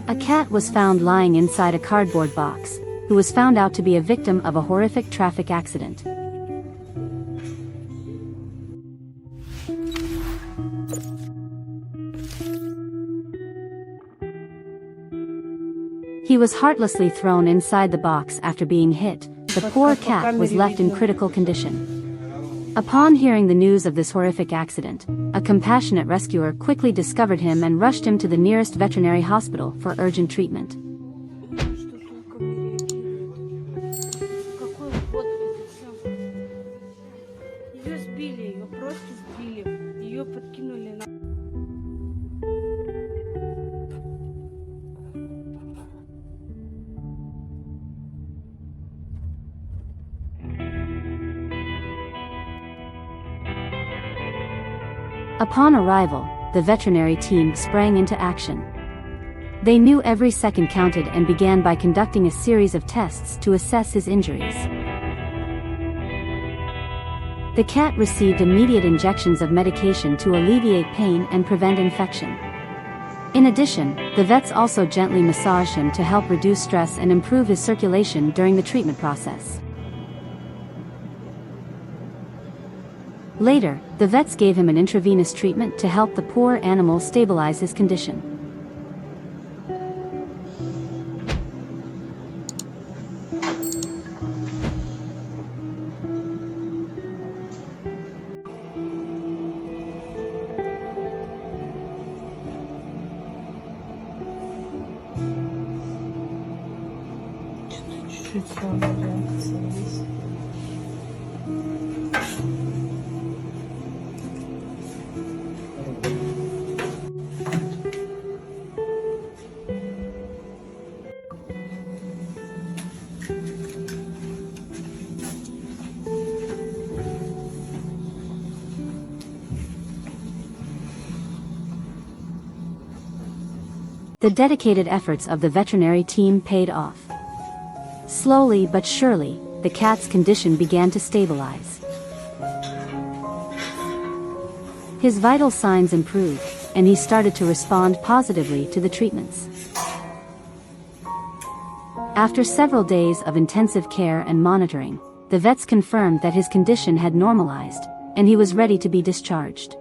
A cat was found lying inside a cardboard box, who was found out to be a victim of a horrific traffic accident. He was heartlessly thrown inside the box after being hit. The poor cat was left in critical condition. Upon hearing the news of this horrific accident, a compassionate rescuer quickly discovered him and rushed him to the nearest veterinary hospital for urgent treatment. Upon arrival, the veterinary team sprang into action. They knew every second counted and began by conducting a series of tests to assess his injuries. The cat received immediate injections of medication to alleviate pain and prevent infection. In addition, the vets also gently massaged him to help reduce stress and improve his circulation during the treatment process. Later, the vets gave him an intravenous treatment to help the poor animal stabilize his condition. The dedicated efforts of the veterinary team paid off. Slowly but surely, the cat's condition began to stabilize. His vital signs improved, and he started to respond positively to the treatments. After several days of intensive care and monitoring, the vets confirmed that his condition had normalized, and he was ready to be discharged.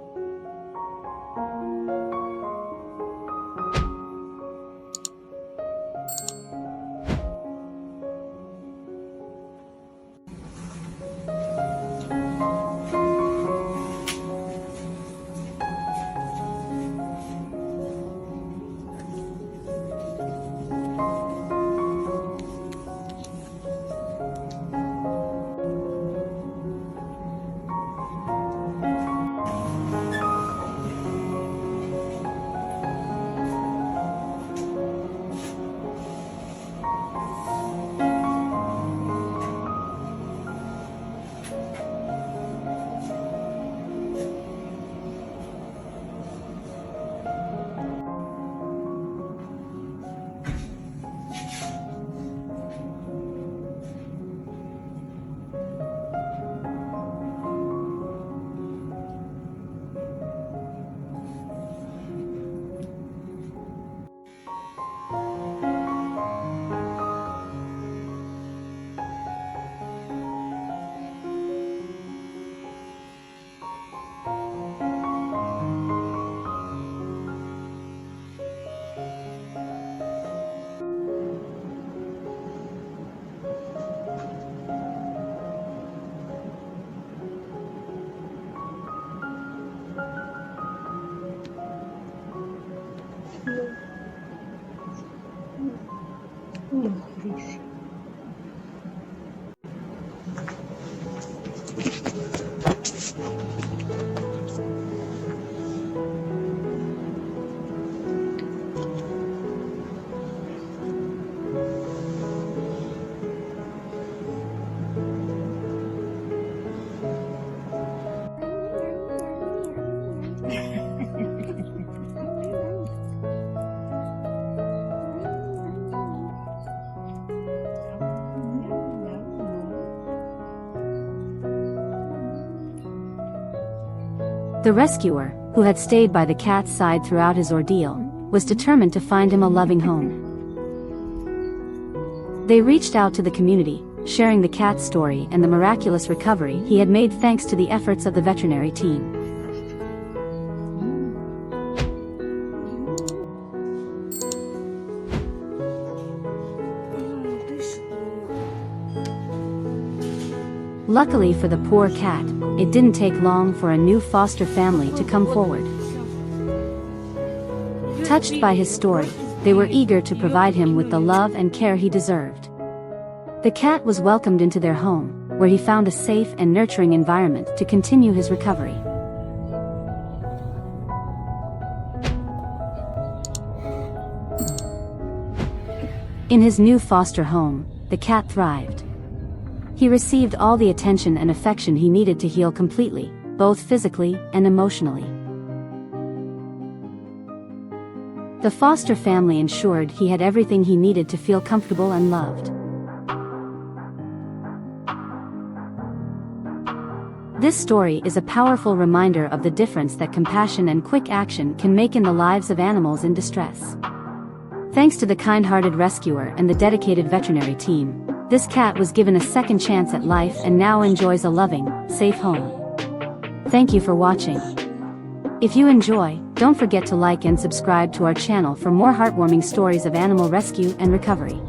The rescuer, who had stayed by the cat's side throughout his ordeal, was determined to find him a loving home. They reached out to the community, sharing the cat's story and the miraculous recovery he had made thanks to the efforts of the veterinary team. Luckily for the poor cat, it didn't take long for a new foster family to come forward. Touched by his story, they were eager to provide him with the love and care he deserved. The cat was welcomed into their home, where he found a safe and nurturing environment to continue his recovery. In his new foster home, the cat thrived. He received all the attention and affection he needed to heal completely, both physically and emotionally. The foster family ensured he had everything he needed to feel comfortable and loved. This story is a powerful reminder of the difference that compassion and quick action can make in the lives of animals in distress. Thanks to the kind-hearted rescuer and the dedicated veterinary team, this cat was given a second chance at life and now enjoys a loving, safe home. Thank you for watching. If you enjoy, don't forget to like and subscribe to our channel for more heartwarming stories of animal rescue and recovery.